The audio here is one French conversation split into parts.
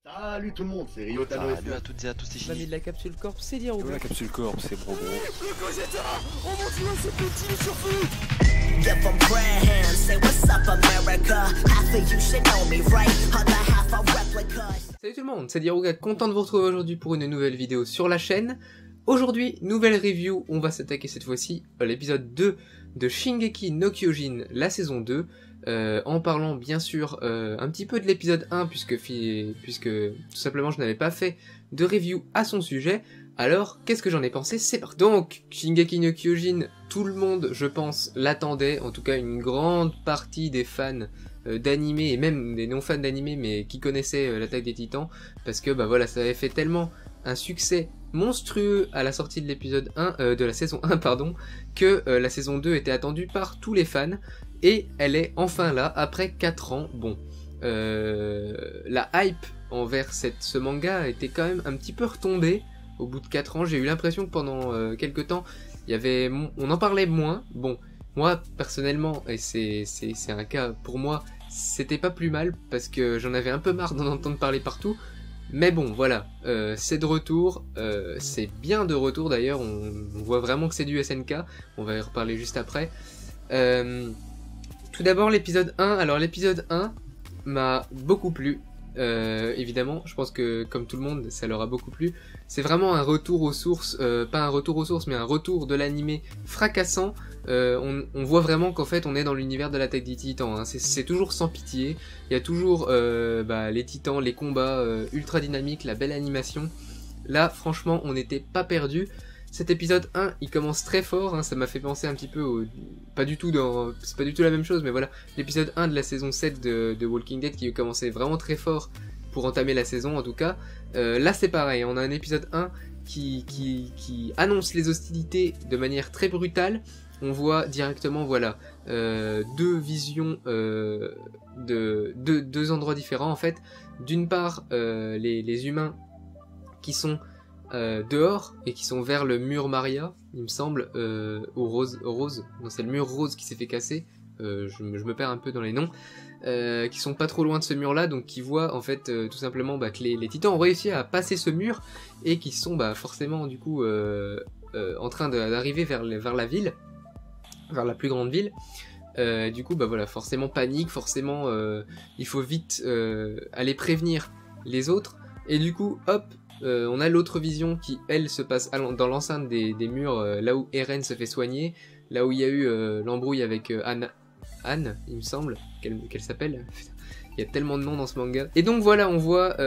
Salut tout le monde, c'est Ryotano. Salut à toutes et à tous, c'est L'ami Shinji. de la capsule corp, c'est Diaro. La capsule corps, c'est Bro. Le Gogeta. Oh mon dieu, c'est petit sur foot. Give them grand, say what's up America. Half of you should know me, right? Other half are replicas. Salut tout le monde, c'est Diarouga, content de vous retrouver aujourd'hui pour une nouvelle vidéo sur la chaîne. Aujourd'hui, nouvelle review, on va s'attaquer cette fois-ci à l'épisode 2 de Shingeki no Kyojin, la saison 2, en parlant bien sûr un petit peu de l'épisode 1, puisque tout simplement je n'avais pas fait de review à son sujet. Alors, qu'est-ce que j'en ai pensé? C'est parti. Donc, Shingeki no Kyojin, tout le monde, je pense, l'attendait, en tout cas une grande partie des fans d'animé, et même des non-fans d'animé, mais qui connaissaient l'Attaque des Titans, parce que bah voilà, ça avait fait tellement un succès monstrueux à la sortie de l'épisode 1, de la saison 1, pardon, que la saison 2 était attendue par tous les fans, et elle est enfin là, après 4 ans. Bon, la hype envers ce manga était quand même un petit peu retombée. Au bout de 4 ans, j'ai eu l'impression que pendant quelques temps, on en parlait moins. Bon, moi, personnellement, et c'est un cas pour moi, c'était pas plus mal, parce que j'en avais un peu marre d'en entendre parler partout. Mais bon, voilà, c'est de retour, c'est bien de retour d'ailleurs, on voit vraiment que c'est du SNK, on va y reparler juste après. Tout d'abord l'épisode 1, alors l'épisode 1 m'a beaucoup plu. Évidemment, je pense que comme tout le monde, ça leur a beaucoup plu. C'est vraiment un retour aux sources, pas un retour aux sources, mais un retour de l'animé fracassant. On voit vraiment qu'en fait on est dans l'univers de l'Attaque des Titans, hein. C'est toujours sans pitié, il y a toujours les titans, les combats ultra dynamiques, la belle animation. Là franchement on n'était pas perdu. Cet épisode 1 il commence très fort, hein, ça m'a fait penser un petit peu au... c'est pas du tout la même chose, mais voilà, l'épisode 1 de la saison 7 de Walking Dead qui commençait vraiment très fort pour entamer la saison en tout cas. Là c'est pareil, on a un épisode 1 qui annonce les hostilités de manière très brutale. On voit directement, voilà, deux visions de deux endroits différents en fait. D'une part, les humains qui sont dehors et qui sont vers le mur Maria, il me semble, au rose. Non, c'est le mur rose qui s'est fait casser. Je me perds un peu dans les noms. Qui sont pas trop loin de ce mur-là, donc qui voient en fait tout simplement que les titans ont réussi à passer ce mur et qui sont forcément du coup en train d'arriver vers la ville, vers la plus grande ville. Du coup voilà, forcément panique, forcément il faut vite aller prévenir les autres, et du coup hop, on a l'autre vision qui elle se passe dans l'enceinte des murs, là où Eren se fait soigner, là où il y a eu l'embrouille avec Anne, il me semble qu'elle s'appelle. Il y a tellement de noms dans ce manga. Et donc voilà, on voit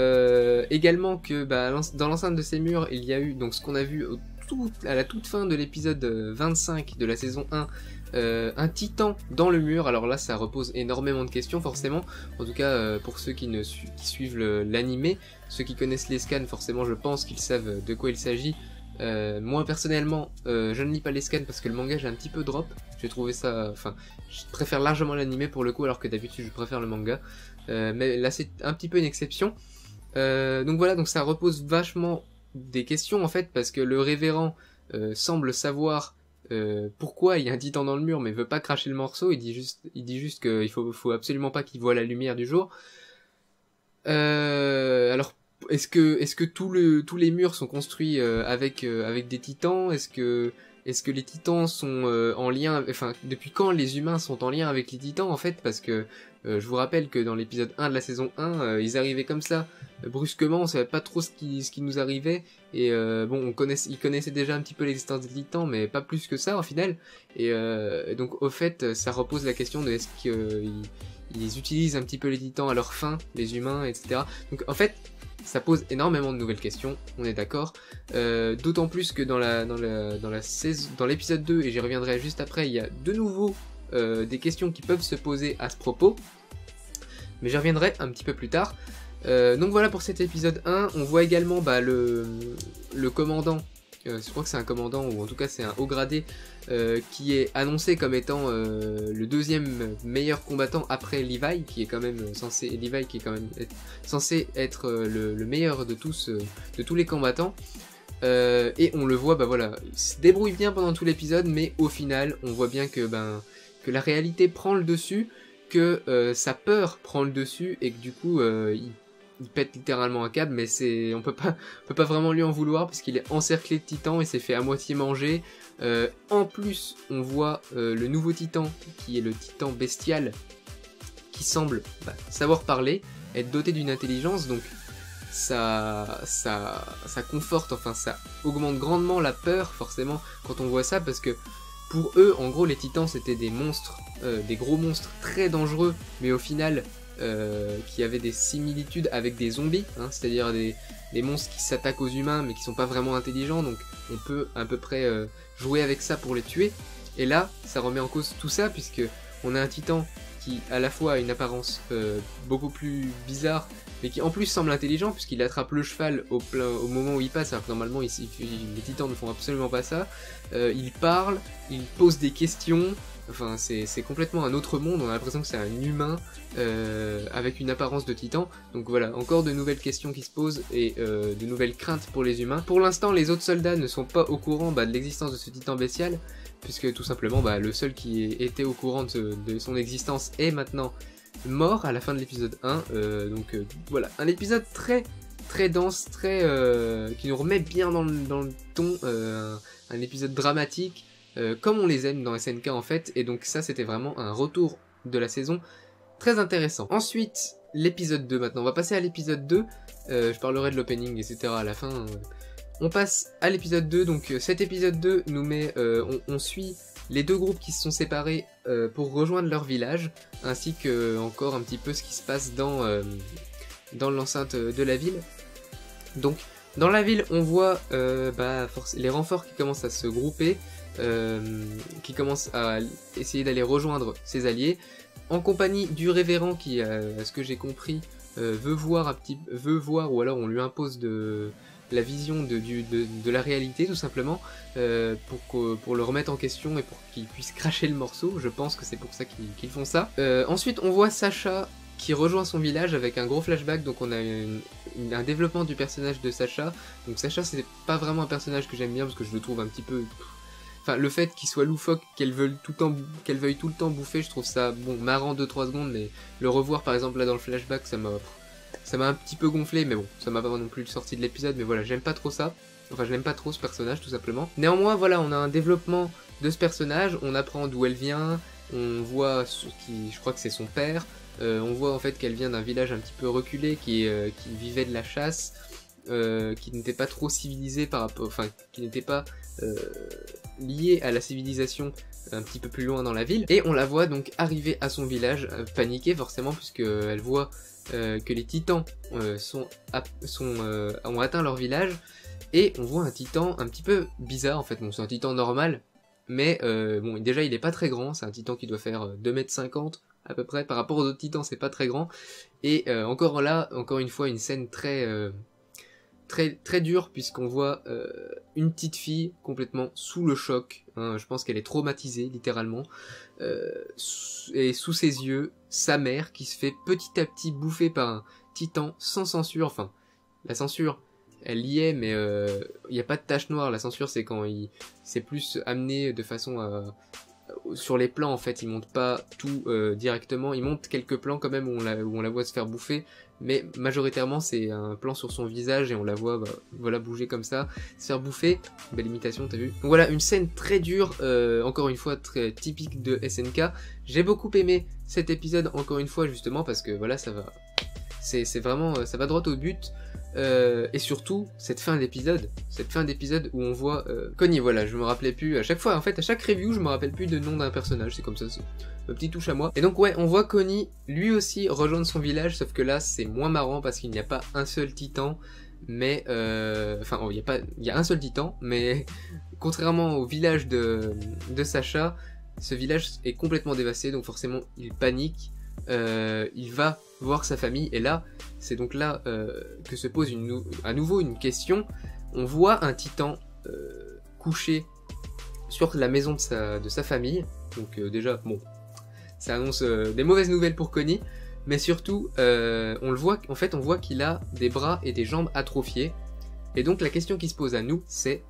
également que dans l'enceinte de ces murs, il y a eu donc ce qu'on a vu à la toute fin de l'épisode 25 de la saison 1, un titan dans le mur. Alors là ça repose énormément de questions forcément, en tout cas pour ceux qui suivent l'animé, ceux qui connaissent les scans forcément je pense qu'ils savent de quoi il s'agit. Moi personnellement je ne lis pas les scans parce que le manga j'ai un petit peu drop, j'ai trouvé ça, enfin je préfère largement l'animé pour le coup, alors que d'habitude je préfère le manga, mais là c'est un petit peu une exception. Donc voilà, donc ça repose vachement des questions en fait, parce que le révérend semble savoir pourquoi il y a un titan dans le mur mais veut pas cracher le morceau. Il dit juste qu'il faut absolument pas qu'il voit la lumière du jour. Alors est-ce que tous les murs sont construits avec des titans? Est-ce que les titans sont en lien, enfin depuis quand les humains sont en lien avec les titans en fait? Parce que je vous rappelle que dans l'épisode 1 de la saison 1, ils arrivaient comme ça, brusquement, on savait pas trop ce qui nous arrivait, et bon, ils connaissaient déjà un petit peu l'existence des titans, mais pas plus que ça au final, et donc au fait, ça repose la question de est-ce qu'ils utilisent un petit peu les titans à leur fin, les humains, etc. Donc en fait, ça pose énormément de nouvelles questions, on est d'accord, d'autant plus que dans l'épisode 2, et j'y reviendrai juste après, il y a de nouveau des questions qui peuvent se poser à ce propos, mais j'y reviendrai un petit peu plus tard. Donc voilà pour cet épisode 1, on voit également le commandant, je crois que c'est un commandant, ou en tout cas c'est un haut gradé, qui est annoncé comme étant le deuxième meilleur combattant après Levi, qui est quand même censé être le meilleur de tous les combattants. Et on le voit, voilà, il se débrouille bien pendant tout l'épisode, mais au final on voit bien que la réalité prend le dessus, que sa peur prend le dessus, et que du coup il pète littéralement un câble, mais on peut pas vraiment lui en vouloir parce qu'il est encerclé de titans et s'est fait à moitié manger. En plus, on voit le nouveau titan, qui est le titan bestial, qui semble savoir parler, être doté d'une intelligence, donc ça conforte, enfin ça augmente grandement la peur forcément quand on voit ça, parce que pour eux, en gros, les titans c'était des monstres, des gros monstres très dangereux, mais au final qui avaient des similitudes avec des zombies, hein, c'est-à-dire des monstres qui s'attaquent aux humains mais qui sont pas vraiment intelligents, donc on peut à peu près jouer avec ça pour les tuer. Et là, ça remet en cause tout ça, puisque on a un titan qui à la fois a une apparence beaucoup plus bizarre, mais qui en plus semble intelligent, puisqu'il attrape le cheval au moment où il passe, alors que normalement les titans ne font absolument pas ça. Il parle, il pose des questions, enfin c'est complètement un autre monde, on a l'impression que c'est un humain avec une apparence de titan. Donc voilà, encore de nouvelles questions qui se posent et de nouvelles craintes pour les humains. Pour l'instant, les autres soldats ne sont pas au courant de l'existence de ce titan bestial, puisque tout simplement le seul qui était au courant de son existence est maintenant mort à la fin de l'épisode 1. Voilà, un épisode très très dense, qui nous remet bien dans le ton, un épisode dramatique, comme on les aime dans SNK en fait, et donc ça c'était vraiment un retour de la saison très intéressant. Ensuite, l'épisode 2 maintenant, on va passer à l'épisode 2, je parlerai de l'opening etc. à la fin. On passe à l'épisode 2, donc cet épisode 2 nous met, on suit les deux groupes qui se sont séparés pour rejoindre leur village, ainsi que encore un petit peu ce qui se passe dans l'enceinte de la ville. Donc dans la ville on voit les renforts qui commencent à se grouper, qui commencent à essayer d'aller rejoindre ses alliés, en compagnie du révérend qui, à ce que j'ai compris, veut voir ou alors on lui impose la vision de la réalité tout simplement, pour le remettre en question et pour qu'il puisse cracher le morceau. Je pense que c'est pour ça qu'ils font ça. Ensuite on voit Sacha qui rejoint son village avec un gros flashback, donc on a un développement du personnage de Sacha. Donc Sacha c'est pas vraiment un personnage que j'aime bien parce que je le trouve un petit peu... Enfin, le fait qu'il soit loufoque, qu'elle veuille tout le temps bouffer, je trouve ça marrant 2-3 secondes, mais le revoir par exemple là dans le flashback, ça m'a un petit peu gonflé, mais bon, ça m'a pas non plus sorti de l'épisode, mais voilà, j'aime pas trop ça. Enfin, je n'aime pas trop ce personnage, tout simplement. Néanmoins, voilà, on a un développement de ce personnage, on apprend d'où elle vient, on voit je crois que c'est son père, on voit en fait qu'elle vient d'un village un petit peu reculé, qui vivait de la chasse, qui n'était pas trop civilisé qui n'était pas lié à la civilisation un petit peu plus loin dans la ville. Et on la voit donc arriver à son village, paniquée forcément, puisqu'elle voit que les titans ont atteint leur village, et on voit un titan un petit peu bizarre en fait. Bon, c'est un titan normal, mais déjà il est pas très grand, c'est un titan qui doit faire 2,50 m à peu près, par rapport aux autres titans c'est pas très grand, et encore une fois une scène très dure, puisqu'on voit une petite fille complètement sous le choc, hein, je pense qu'elle est traumatisée littéralement, et sous ses yeux sa mère qui se fait petit à petit bouffer par un titan sans censure. Enfin, la censure elle y est, mais il n'y a pas de tache noire. La censure c'est quand c'est plus amené de façon sur les plans en fait, il monte pas tout directement, il monte quelques plans quand même où on la voit se faire bouffer, mais majoritairement c'est un plan sur son visage et on la voit voilà, bouger comme ça, se faire bouffer. Belle imitation, t'as vu. Donc voilà, une scène très dure, encore une fois très typique de SNK. J'ai beaucoup aimé cet épisode, encore une fois, justement parce que voilà, c'est vraiment, ça va droit au but. Et surtout cette fin d'épisode où on voit Connie. Voilà, je me rappelais plus à chaque fois, en fait à chaque review je me rappelle plus de nom d'un personnage, c'est comme ça, c'est ma petite touche à moi. Et donc ouais, on voit Connie lui aussi rejoindre son village, sauf que là c'est moins marrant parce qu'il n'y a pas un seul titan, mais il y a un seul titan, mais contrairement au village de Sacha, ce village est complètement dévasté, donc forcément il panique. Il va voir sa famille, et là c'est donc là que se pose à nouveau une question. On voit un titan couché sur la maison de sa famille, donc déjà bon, ça annonce des mauvaises nouvelles pour Connie, mais surtout on voit qu'il a des bras et des jambes atrophiés, et donc la question qui se pose à nous c'est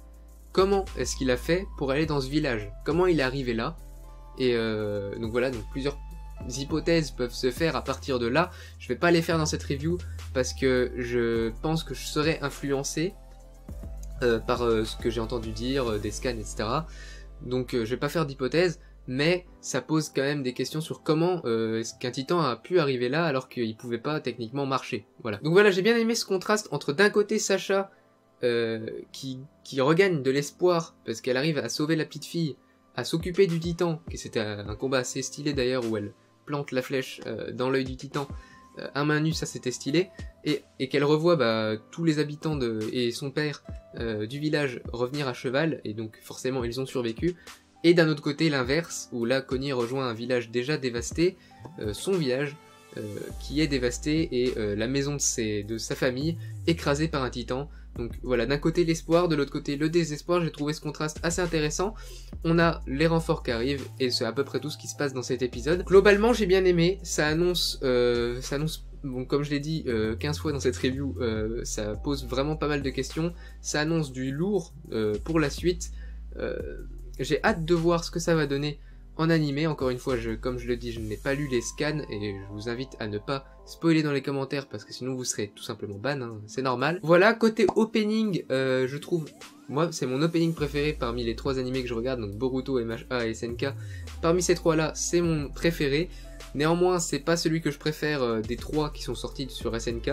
comment est-ce qu'il a fait pour aller dans ce village, comment il est arrivé là. Et donc voilà, donc hypothèses peuvent se faire à partir de là. Je vais pas les faire dans cette review parce que je pense que je serai influencé par ce que j'ai entendu dire, des scans, etc. Donc je vais pas faire d'hypothèses, mais ça pose quand même des questions sur comment est-ce qu'un titan a pu arriver là alors qu'il pouvait pas techniquement marcher. Voilà. Donc voilà, j'ai bien aimé ce contraste entre d'un côté Sacha qui regagne de l'espoir parce qu'elle arrive à sauver la petite fille, à s'occuper du titan, et c'était un combat assez stylé d'ailleurs où elle plante la flèche dans l'œil du titan à main nue, ça c'était stylé, et qu'elle revoit tous les habitants et son père du village revenir à cheval, et donc forcément ils ont survécu. Et d'un autre côté l'inverse, où là Connie rejoint un village déjà dévasté, son village qui est dévasté, et la maison de sa famille écrasée par un titan. Donc voilà, d'un côté l'espoir, de l'autre côté le désespoir. J'ai trouvé ce contraste assez intéressant. On a les renforts qui arrivent, et c'est à peu près tout ce qui se passe dans cet épisode. Globalement j'ai bien aimé, ça annonce bon, comme je l'ai dit 15 fois dans cette review, ça pose vraiment pas mal de questions, ça annonce du lourd pour la suite. J'ai hâte de voir ce que ça va donner en animé. Encore une fois, comme je le dis, je n'ai pas lu les scans et je vous invite à ne pas spoiler dans les commentaires parce que sinon vous serez tout simplement ban, hein, c'est normal. Voilà, côté opening, je trouve, moi c'est mon opening préféré parmi les 3 animés que je regarde, donc Boruto, MHA et SNK. Parmi ces 3 là, c'est mon préféré. Néanmoins, c'est pas celui que je préfère des 3 qui sont sortis sur SNK.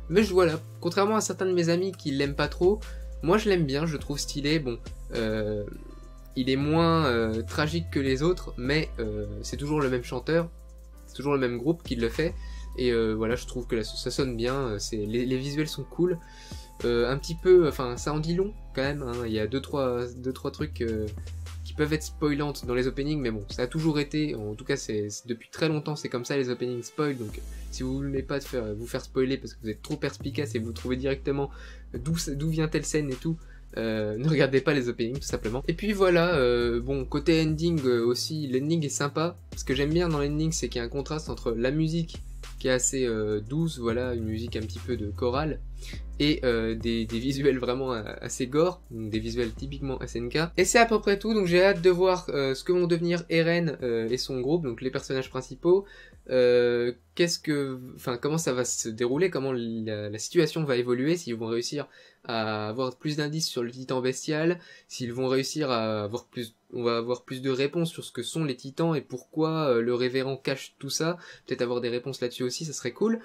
Mais voilà, contrairement à certains de mes amis qui l'aiment pas trop, moi je l'aime bien, je le trouve stylé. Bon, il est moins tragique que les autres, mais c'est toujours le même chanteur, c'est toujours le même groupe qui le fait, et voilà, je trouve que ça sonne bien, les visuels sont cool, un petit peu, enfin ça en dit long quand même, hein. Il y a 2-3 trucs qui peuvent être spoilantes dans les openings, mais bon, ça a toujours été, en tout cas c'est depuis très longtemps, c'est comme ça les openings spoil, donc si vous voulez pas vous faire spoiler parce que vous êtes trop perspicace et vous trouvez directement d'où vient telle scène et tout, ne regardez pas les openings tout simplement. Et puis voilà, bon, côté ending aussi, l'ending est sympa. Ce que j'aime bien dans l'ending, c'est qu'il y a un contraste entre la musique qui est assez douce, voilà, une musique un petit peu de chorale, et des visuels vraiment assez gore, donc des visuels typiquement SNK. Et c'est à peu près tout, donc j'ai hâte de voir ce que vont devenir Eren et son groupe, donc les personnages principaux. Comment ça va se dérouler, comment la situation va évoluer, s'ils vont réussir à avoir plus d'indices sur le titan bestial, s'ils vont réussir à avoir on va avoir plus de réponses sur ce que sont les titans et pourquoi le révérend cache tout ça, peut-être avoir des réponses là-dessus aussi, ça serait cool.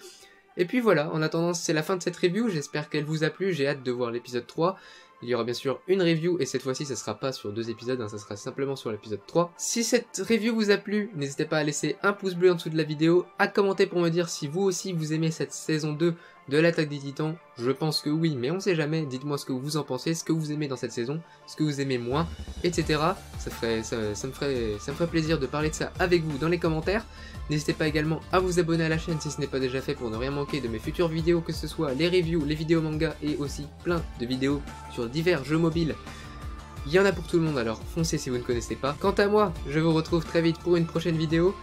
Et puis voilà, en attendant, c'est la fin de cette review, j'espère qu'elle vous a plu, j'ai hâte de voir l'épisode 3. Il y aura bien sûr une review, et cette fois-ci ça sera pas sur 2 épisodes, hein, ça sera simplement sur l'épisode 3. Si cette review vous a plu, n'hésitez pas à laisser un pouce bleu en dessous de la vidéo, à commenter pour me dire si vous aussi vous aimez cette saison 2 de l'attaque des titans. Je pense que oui, mais on sait jamais, dites-moi ce que vous en pensez, ce que vous aimez dans cette saison, ce que vous aimez moins, etc. Ça me ferait plaisir de parler de ça avec vous dans les commentaires. N'hésitez pas également à vous abonner à la chaîne si ce n'est pas déjà fait pour ne rien manquer de mes futures vidéos, que ce soit les reviews, les vidéos manga et aussi plein de vidéos sur divers jeux mobiles. Il y en a pour tout le monde, alors foncez si vous ne connaissez pas. Quant à moi, je vous retrouve très vite pour une prochaine vidéo.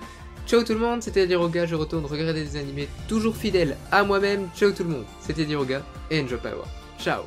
Ciao tout le monde, c'était Diroga, je retourne regarder des animés toujours fidèles à moi-même. Ciao tout le monde, c'était Diroga et Enjoy Power. Ciao.